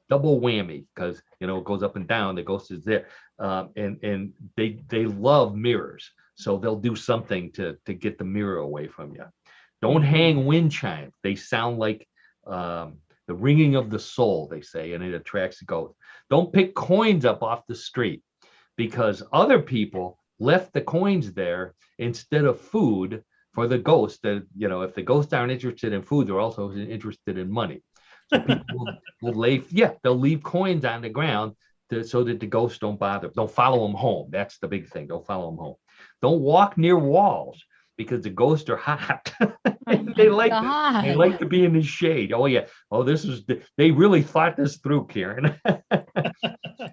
B: Double whammy, because it goes up and down. The ghost is there, and they love mirrors, so they'll do something to get the mirror away from you. Don't hang wind chimes. They sound like the ringing of the soul, they say, and it attracts ghosts. Don't pick coins up off the street, because other people left the coins there instead of food for the ghosts that, if the ghosts aren't interested in food, they're also interested in money. So people they'll leave coins on the ground so that the ghosts don't follow them home. That's the big thing. Don't follow them home. Don't walk near walls because the ghosts are hot. They like to be in the shade. Oh yeah. Oh, they really thought this through, Karen.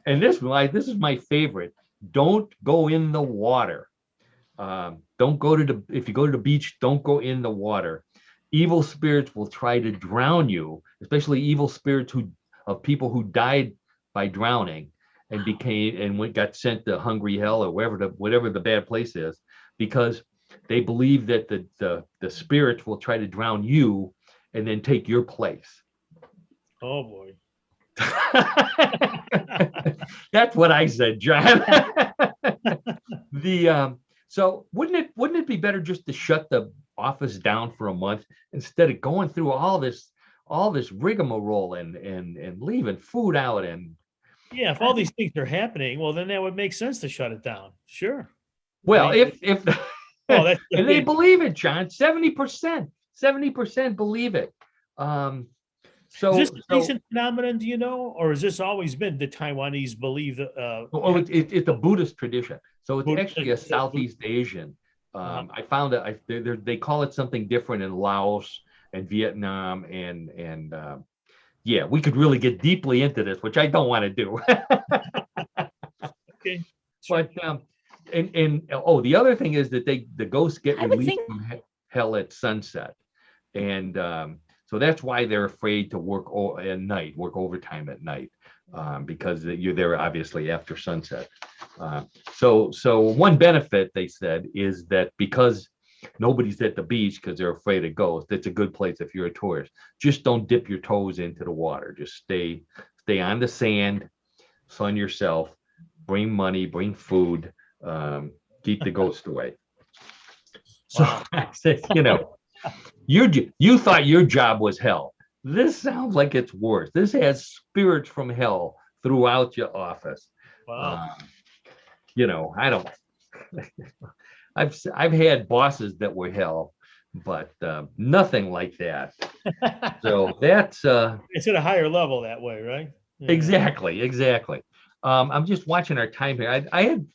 B: And this is my favorite. Don't go in the water. If you go to the beach, don't go in the water. Evil spirits will try to drown you, especially evil spirits of people who died by drowning and got sent to hungry hell or whatever the bad place is, because they believe that the spirits will try to drown you and then take your place.
C: Oh boy.
B: That's what I said, John. So wouldn't it be better just to shut the office down for a month instead of going through all this rigmarole and leaving food out? And
C: yeah, if all these things are happening, well, then that would make sense to shut it down. Sure.
B: Well, if
C: that's
B: and they believe it, John, 70% believe it. So
C: is this a recent phenomenon, do you know, or has this always been the Taiwanese believe?
B: It's a Buddhist tradition. So it's actually a Southeast Asian.
C: Uh-huh.
B: I found that they call it something different in Laos and Vietnam, and yeah, we could really get deeply into this, which I don't want to do.
C: Okay.
B: But the other thing is that the ghosts get released from hell at sunset, and so that's why they're afraid to work work overtime at night, because you're there obviously after sunset. So one benefit, they said, is that because nobody's at the beach because they're afraid of ghosts, it's a good place if you're a tourist. Just don't dip your toes into the water. Just stay on the sand, sun yourself, bring money, bring food, keep the ghosts away. So I said, you thought your job was hell. This sounds like it's worse. This has spirits from hell throughout your office.
C: Wow.
B: I don't. I've had bosses that were hell, but nothing like that. So that's
C: it's at a higher level that way, right? Yeah.
B: Exactly. I'm just watching our time here. I had,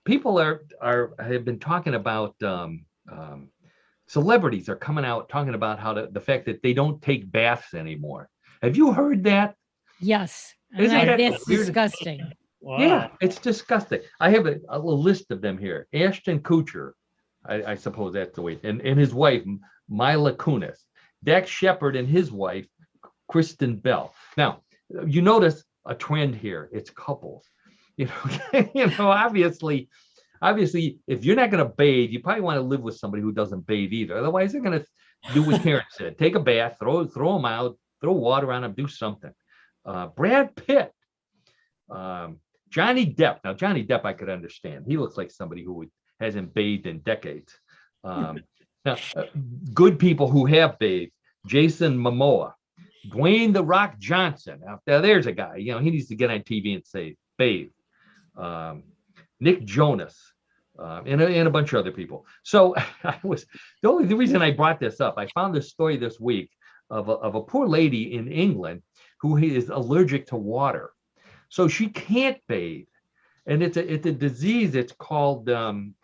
B: people have been talking about celebrities are coming out talking about how the fact that they don't take baths anymore. Have you heard that?
A: Yes.
B: That's
A: disgusting.
C: Wow.
B: Yeah, it's disgusting. I have a list of them here. Ashton Kutcher, I suppose that's the way, and his wife, Mila Kunis, Dax Shepard and his wife, Kristen Bell. Now, you notice a trend here. It's couples. Obviously, if you're not going to bathe, you probably want to live with somebody who doesn't bathe either. Otherwise, they're going to do what Karen said: take a bath, throw them out, throw water on them, do something. Brad Pitt, Johnny Depp. Now, Johnny Depp, I could understand. He looks like somebody who hasn't bathed in decades. Good people who have bathed: Jason Momoa, Dwayne "The Rock" Johnson. Now, there's a guy. He needs to get on TV and say bathe. Nick Jonas, and a bunch of other people. So the reason I brought this up. I found this story this week of a poor lady in England who is allergic to water, so she can't bathe, and it's a disease. It's called it's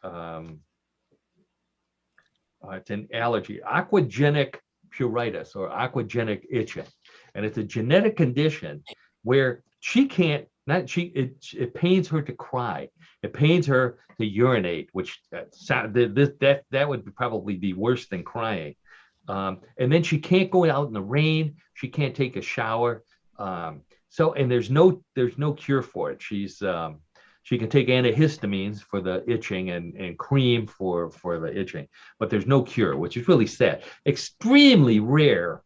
B: an allergy, aquagenic pruritus or aquagenic itching, and it's a genetic condition where she can't. It pains her to cry. It pains her to urinate, which that would probably be worse than crying. And then she can't go out in the rain. She can't take a shower. And there's no cure for it. She can take antihistamines for the itching and cream for the itching, but there's no cure, which is really sad. Extremely rare.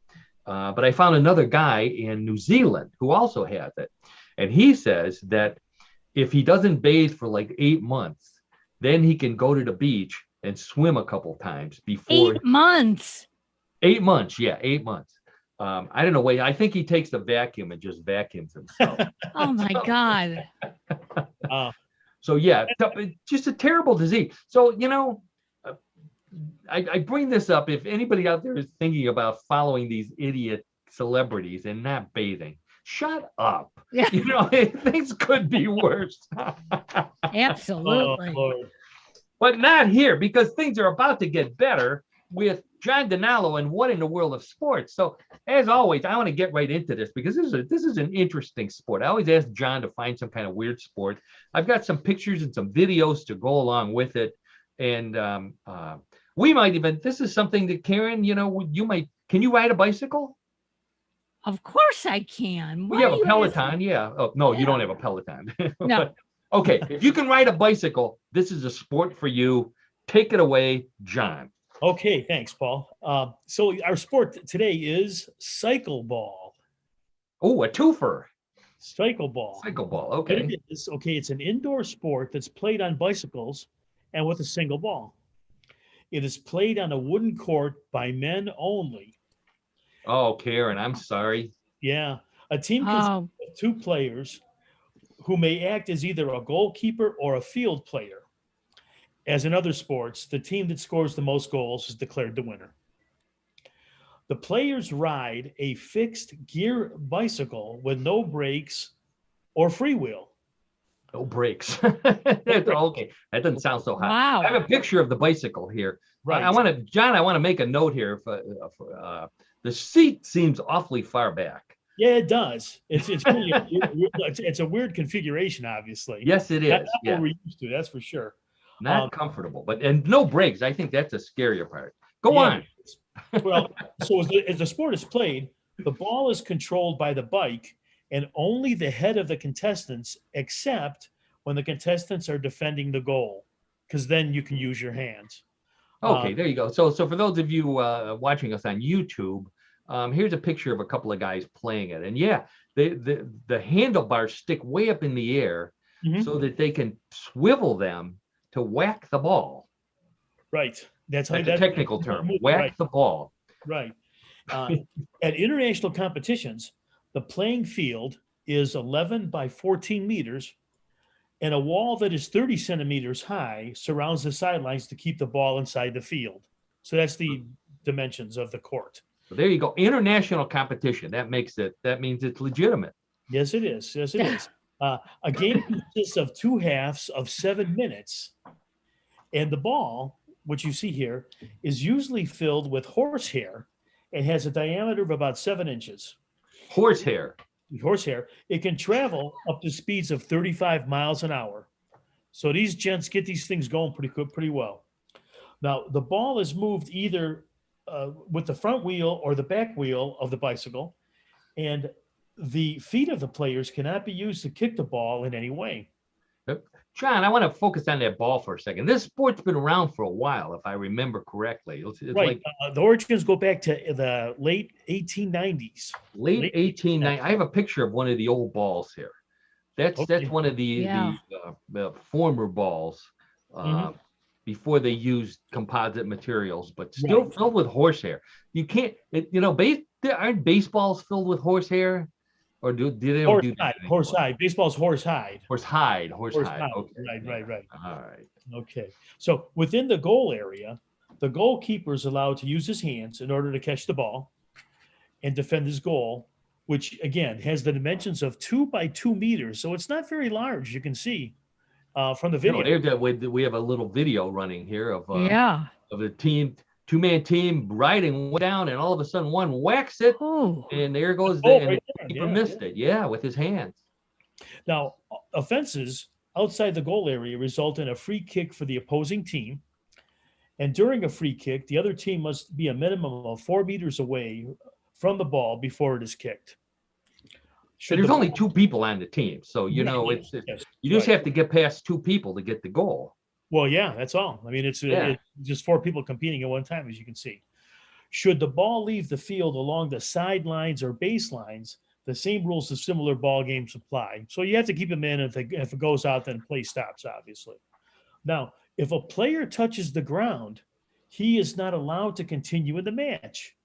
B: But I found another guy in New Zealand who also has it. And he says that if he doesn't bathe for like 8 months, then he can go to the beach and swim a couple times before.
A: 8 months.
B: 8 months. Yeah, 8 months. I don't know. Wait, I think he takes the vacuum and just vacuums himself.
A: Oh my God.
B: So yeah, just a terrible disease. So, I bring this up if anybody out there is thinking about following these idiot celebrities and not bathing. Shut up.
A: Yeah.
B: You know, things could be worse.
A: Absolutely.
C: Lord.
B: But not here, because things are about to get better with John DiNallo and What in the World of Sports. So, as always, I want to get right into this because this is an interesting sport. I always ask John to find some kind of weird sport. I've got some pictures and some videos to go along with it. And we might even, this is something that Karen, you know, can you ride a bicycle?
A: Of course I can.
B: We
A: Why
B: have
A: do
B: a
A: you
B: Peloton, yeah. Oh, no, you
A: Yeah.
B: don't have a Peloton.
A: No.
B: But, okay, if you can ride a bicycle, this is a sport for you. Take it away, John.
C: Okay, thanks, Paul. So our sport today is cycle ball.
B: Oh, a twofer.
C: Cycle ball.
B: Cycle ball,
C: What
B: okay.
C: it is, okay, it's an indoor sport that's played on bicycles and with a single ball. It is played on a wooden court by men only.
B: Oh, Karen, I'm sorry.
C: Yeah, a team consists
A: Oh,
C: of 2 players who may act as either a goalkeeper or a field player. As in other sports, the team that scores the most goals is declared the winner. The players ride a fixed gear bicycle with no brakes or freewheel.
B: No brakes. Okay, that doesn't sound so hot.
A: wow.
B: I have a picture of the bicycle here.
C: Right.
B: I want to, John, I want to make a note here. The seat seems awfully far back.
C: Yeah, it does. It's really it's a weird configuration, obviously.
B: Yes, it is.
C: Not
B: Yeah,
C: what we're used to, that's for sure.
B: not comfortable, and no brakes. I think that's a scarier part. Go
C: Yeah.
B: on.
C: Well, so as the sport is played, the ball is controlled by the bike and only the head of the contestants, except when the contestants are defending the goal, because then you can use your hands.
B: Okay, there you go. So for those of you watching us on YouTube, here's a picture of a couple of guys playing it, and yeah, the handlebars stick way up in the air
C: Mhm.
B: so that they can swivel them to whack the ball.
C: Right. That's how
B: That's a technical term. Whack
C: Right.
B: the ball.
C: Right. At international competitions, the playing field is 11 by 14 meters, and a wall that is 30 centimeters high surrounds the sidelines to keep the ball inside the field. So that's the dimensions of the court.
B: So there you go. International competition. That means it's legitimate.
C: Yes, it is. Yes, it is. A game consists of 2 halves of 7 minutes, and the ball, which you see here, is usually filled with horsehair and has a diameter of about 7 inches.
B: Horsehair.
C: Horsehair. It can travel up to speeds of 35 miles an hour. So these gents get these things going pretty well. Now, the ball is moved either with the front wheel or the back wheel of the bicycle, and the feet of the players cannot be used to kick the ball in any way.
B: John, I want to focus on that ball for a second. This sport's been around for a while, if I remember correctly. It's
C: Right.
B: like
C: The origins go back to the late 1890s.
B: late 1890s. I have a picture of one of the old balls here. That's
C: Okay.
B: one of the
A: Yeah.
B: the former balls
C: Mhm.
B: before they used composite materials, but still
C: Right.
B: filled with horsehair. You can't, aren't baseballs filled with horsehair, or do they don't do that anymore?
C: Horsehide. Baseball's horsehide.
B: Horsehide.
C: Horsehide.
B: Okay.
C: Right.
B: All right.
C: Okay. So within the goal area, the goalkeeper is allowed to use his hands in order to catch the ball and defend his goal, which again has the dimensions of 2 by 2 meters. So it's not very large, you can see from the video.
B: We have a little video running here of
A: Yeah.
B: a two-man team riding down, and all of a sudden one whacks it,
A: Oh,
B: and there goes
C: Oh,
B: and
C: right
B: the
C: there.
B: keeper
C: Yeah,
B: missed it. Yeah, with his hands.
C: Now, offenses outside the goal area result in a free kick for the opposing team. And during a free kick, the other team must be a minimum of 4 meters away from the ball before it is kicked.
B: So there's only 2 people on the team, so you know
C: Yes,
B: you just
C: right.
B: have to get past 2 people to get the goal.
C: Well, yeah, that's all. I mean, it's just 4 people competing at one time, as you can see. Should the ball leave the field along the sidelines or baselines, the same rules of similar ball games apply. So you have to keep them in. If it goes out, then play stops, obviously. Now, if a player touches the ground, he is not allowed to continue in the match.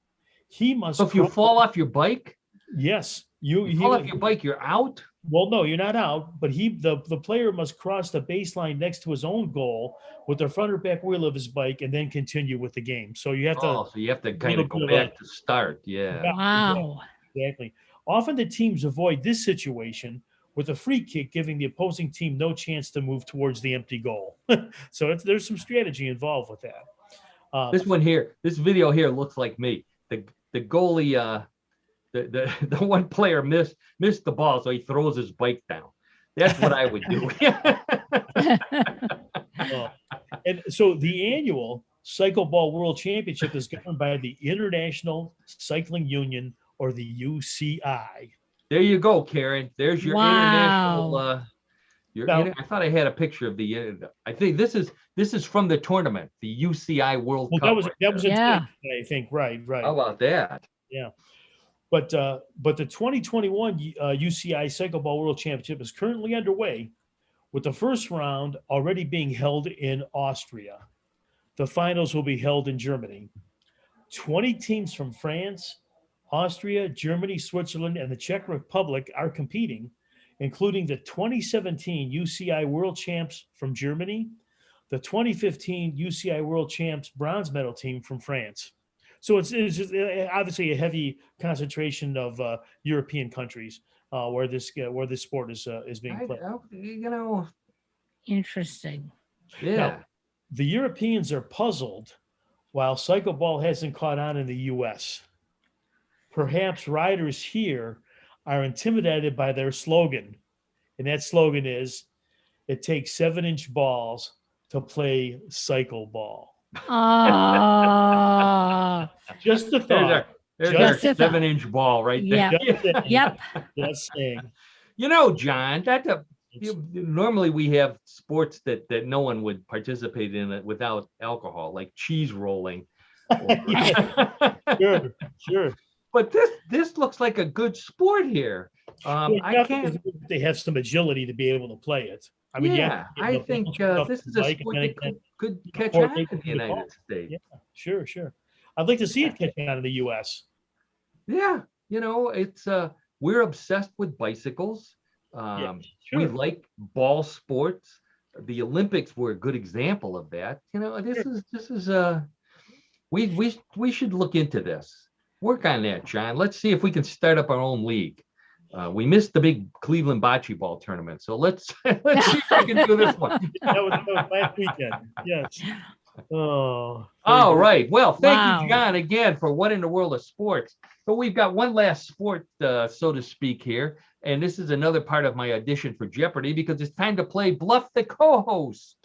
C: He must.
B: So if you fall off your bike,
C: Yes,
B: you fall off your bike, you're out.
C: Well, no, you're not out, but the player must cross the baseline next to his own goal with the front or back wheel of his bike and then continue with the game. So you have to
B: Oh, so you have to kind
C: little
B: of go
C: bit of a-
B: back to start. Yeah.
C: Yeah,
A: Wow.
C: exactly. Often the teams avoid this situation with a free kick, giving the opposing team no chance to move towards the empty goal. So there's some strategy involved with that.
B: This one here, this video here looks like me. The goalie, the one player missed the ball, so he throws his bike down. That's what I would do.
C: And so the annual Cycle Ball World Championship is governed by the International Cycling Union, or the UCI.
B: There you go, Karen. There's your international.
A: Wow.
C: Now-
B: I thought I had a picture of the. I think this is from the tournament, the UCI World
C: Well,
B: Cup.
C: that was
B: right
C: that was
B: there.
C: in
A: Yeah.
C: 2020, I think. Right.
B: How about that?
C: But the 2021 UCI Cycle Ball World Championship is currently underway, with the first round already being held in Austria. The finals will be held in Germany. 20 teams from France, Austria, Germany, Switzerland, and the Czech Republic are competing, including the 2017 UCI World Champs from Germany, the 2015 UCI World Champs bronze medal team from France. So it's just, obviously a heavy concentration of European countries where this sport is being played.
A: Interesting.
B: Yeah.
C: Now, the Europeans are puzzled while cycle ball hasn't caught on in the US. Perhaps riders here are intimidated by their slogan. And that slogan is, it takes 7-inch balls to play cycle ball.
A: Ah.
C: Just a thought.
B: There's
A: Just
B: our
A: a thought.
B: 7-inch ball right there.
A: Yep. Yep.
C: Just saying.
B: John, normally we have sports that no one would participate in it without alcohol, like cheese rolling.
C: Sure.
B: But this looks like a good sport here. I can't.
C: They have some agility to be able to play it. I mean,
B: I think this is a sport that could catch on in the United States.
C: Yeah, sure. I'd like to see it catch on in the U.S.
B: Yeah, it's we're obsessed with bicycles. We like ball sports. The Olympics were a good example of that. This is we should look into this. Work on that, John. Let's see if we can start up our own league. We missed the big Cleveland bocce ball tournament, so let's see if we can do this one.
C: that was last weekend. Yes. Oh.
B: All right. Well, thank
A: Wow.
B: you, John, again for What in the World of Sports. But we've got one last sport, so to speak, here, and this is another part of my audition for Jeopardy because it's time to play Bluff the Co-host.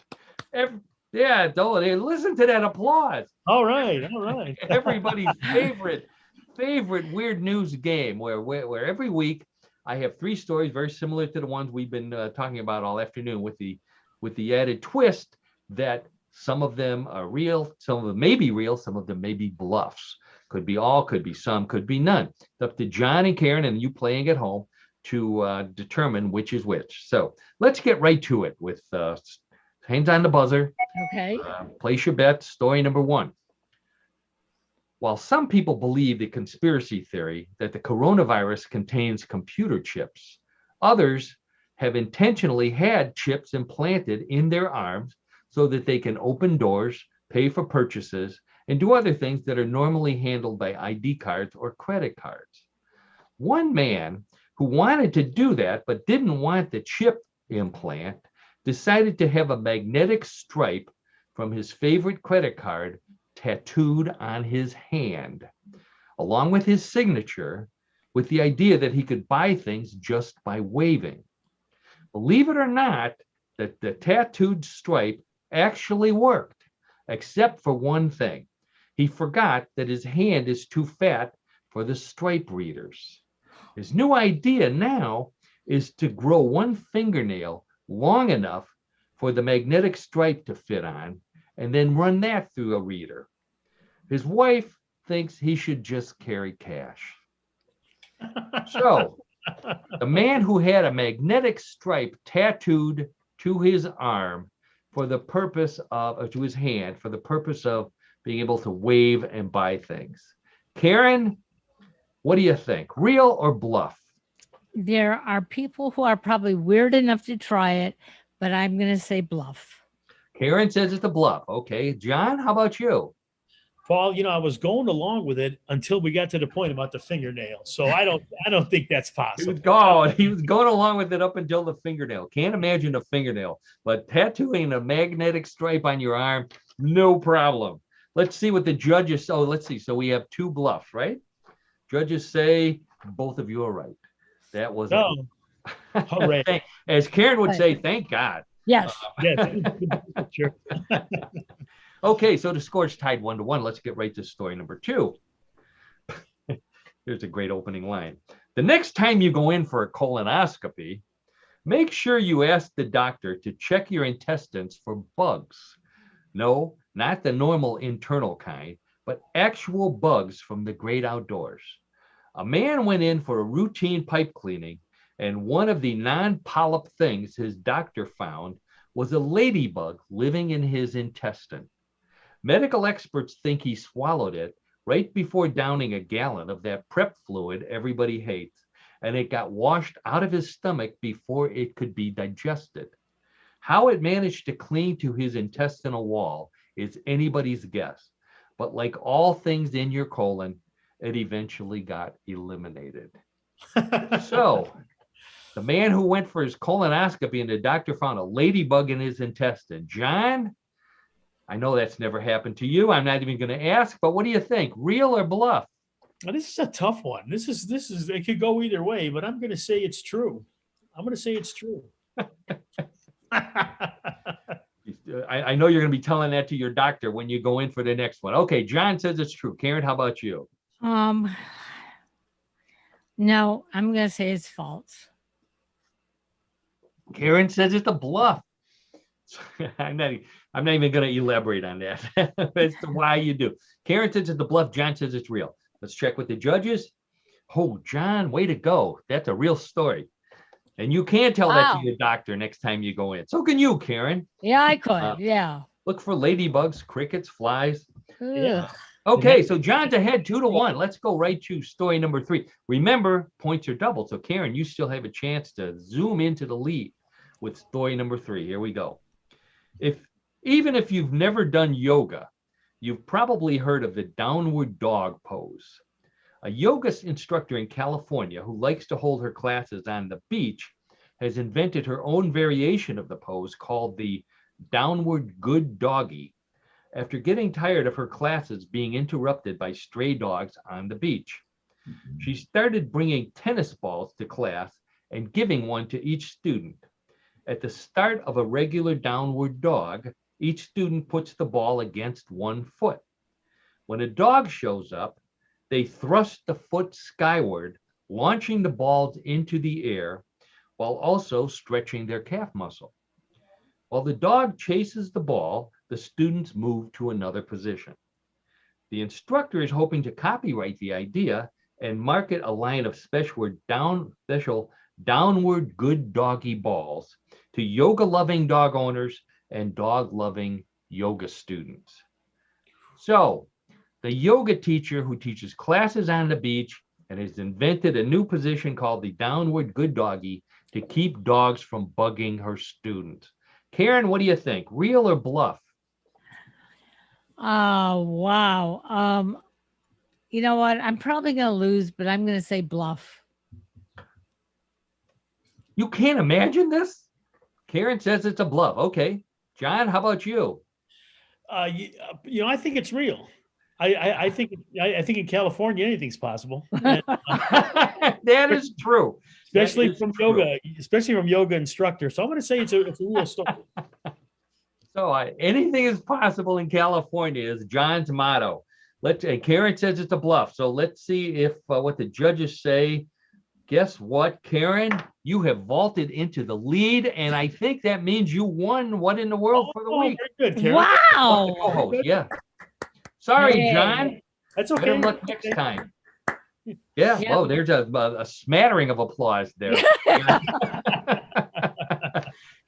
B: Listen to that applause.
C: All right.
B: Everybody's favorite weird news game where every week I have 3 stories very similar to the ones we've been talking about all afternoon, with the added twist that some of them are real, some of them may be real, some of them may be bluffs. Could be all, could be some, could be none. It's up to John and Karen and you playing at home to determine which is which. So let's get right to it with hands on the buzzer.
A: Okay.
B: Place your bet. Story number 1. While some people believe the conspiracy theory that the coronavirus contains computer chips, others have intentionally had chips implanted in their arms so that they can open doors, pay for purchases, and do other things that are normally handled by ID cards or credit cards. One man who wanted to do that but didn't want the chip implant decided to have a magnetic stripe from his favorite credit card tattooed on his hand, along with his signature, with the idea that he could buy things just by waving. Believe it or not, that the tattooed stripe actually worked, except for one thing. He forgot that his hand is too fat for the stripe readers. His new idea now is to grow one fingernail long enough for the magnetic stripe to fit on, and then run that through a reader. His wife thinks he should just carry cash. So the man who had a magnetic stripe tattooed to his arm for the purpose of, to his hand, for the purpose of being able to wave and buy things. Karen, what do you think? Real or bluff?
A: There are people who are probably weird enough to try it, but I'm going to say bluff.
B: Karen says it's a bluff. Okay. John, how about you?
C: Paul, I was going along with it until we got to the point about the fingernail. So I don't think that's possible.
B: He was going along with it up until the fingernail. Can't imagine a fingernail, but tattooing a magnetic stripe on your arm, no problem. Let's see what the judges. So let's see. So we have 2 bluffs, right? Judges say both of you are right. That was
C: Hooray.
B: as Karen would say, thank God.
A: Yes.
C: Sure.
B: Okay, so the score's tied 1-1. Let's get right to story number 2. Here's a great opening line. The next time you go in for a colonoscopy, make sure you ask the doctor to check your intestines for bugs. No, not the normal internal kind, but actual bugs from the great outdoors. A man went in for a routine pipe cleaning, and one of the non-polyp things his doctor found was a ladybug living in his intestine. Medical experts think he swallowed it right before downing a gallon of that prep fluid everybody hates, and it got washed out of his stomach before it could be digested. How it managed to cling to his intestinal wall is anybody's guess, but like all things in your colon, it eventually got eliminated. So, the man who went for his colonoscopy and the doctor found a ladybug in his intestine. John, I know that's never happened to you. I'm not even going to ask, but what do you think? Real or bluff?
C: Well, this is a tough one. This is it could go either way, but I'm going to say it's true. I'm going to say it's true.
B: I know you're going to be telling that to your doctor when you go in for the next one. Okay, John says it's true. Karen, how about you?
A: No, I'm going to say it's false.
B: Karen says it's a bluff. I'm not even going to elaborate on that as to why you do. Karen says it's a bluff. John says it's real. Let's check with the judges. Oh, John, way to go. That's a real story. And you can tell that to your doctor next time you go in. So can you, Karen.
A: Yeah, I could. Yeah.
B: Look for ladybugs, crickets, flies.
C: Yeah.
B: Okay, so John's ahead 2-1. Let's go right to story number 3. Remember, points are doubled. So Karen, you still have a chance to zoom into the lead with story number 3. Here we go. Even if you've never done yoga, you've probably heard of the downward dog pose. A yoga instructor in California who likes to hold her classes on the beach has invented her own variation of the pose called the downward good doggy after getting tired of her classes being interrupted by stray dogs on the beach. She started bringing tennis balls to class and giving one to each student. At the start of a regular downward dog, each student puts the ball against one foot. When a dog shows up, they thrust the foot skyward, launching the balls into the air while also stretching their calf muscle. While the dog chases the ball, the students move to another position. The instructor is hoping to copyright the idea and market a line of special downward good doggy balls to yoga-loving dog owners and dog-loving yoga students. So, the yoga teacher who teaches classes on the beach and has invented a new position called the downward good doggy to keep dogs from bugging her students. Karen, what do you think? Real or bluff?
A: Oh, wow. You know what? I'm probably going to lose, but I'm going to say bluff.
B: You can't imagine this? Karen says it's a bluff. Okay. John, how about you?
C: I think it's real. I think in California anything's possible. And,
B: that is true.
C: Especially from yoga instructor. So I'm going to say it's a real story.
B: So anything is possible in California is John's motto. Karen says it's a bluff. So let's see if what the judges say. Guess what, Karen? You have vaulted into the lead, and I think that means you won What in the World for the week.
C: Very good, Karen.
A: Wow.
B: Co-host, yeah. Sorry,
A: Hey.
B: John.
C: That's okay.
B: Better luck next time. Yeah.
A: Yep.
B: Whoa, there's a smattering of applause there.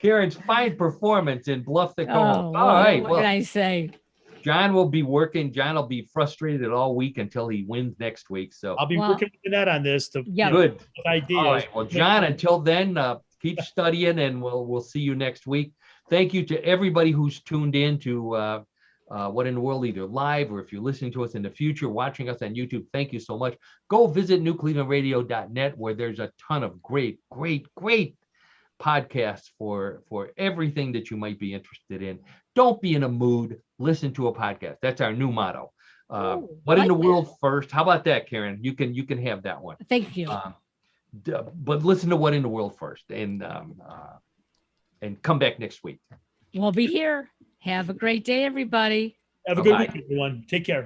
B: Karen's fine performance in Bluff the Co-host.
A: Oh,
B: All right.
A: what
B: Well,
A: can I say?
B: John will be working. John will be frustrated all week until he wins next week. So
C: I'll be
A: Well,
C: working with the net on this to
A: yeah.
B: good.
C: with ideas.
B: All right. Well, John, until then, keep studying, and we'll see you next week. Thank you to everybody who's tuned in to What in the World, either live or if you're listening to us in the future, watching us on YouTube. Thank you so much. Go visit newclevelandradio.net, where there's a ton of great podcasts for everything that you might be interested in. Don't be in a mood. Listen to a podcast. That's our new motto. What in the world first? How about that, Karen? You can have that one.
A: Thank you.
B: But listen to What in the World first, and come back next week.
A: We'll be here. Have a great day, everybody.
C: Have a good
B: Bye-bye.
C: week, everyone. Take care.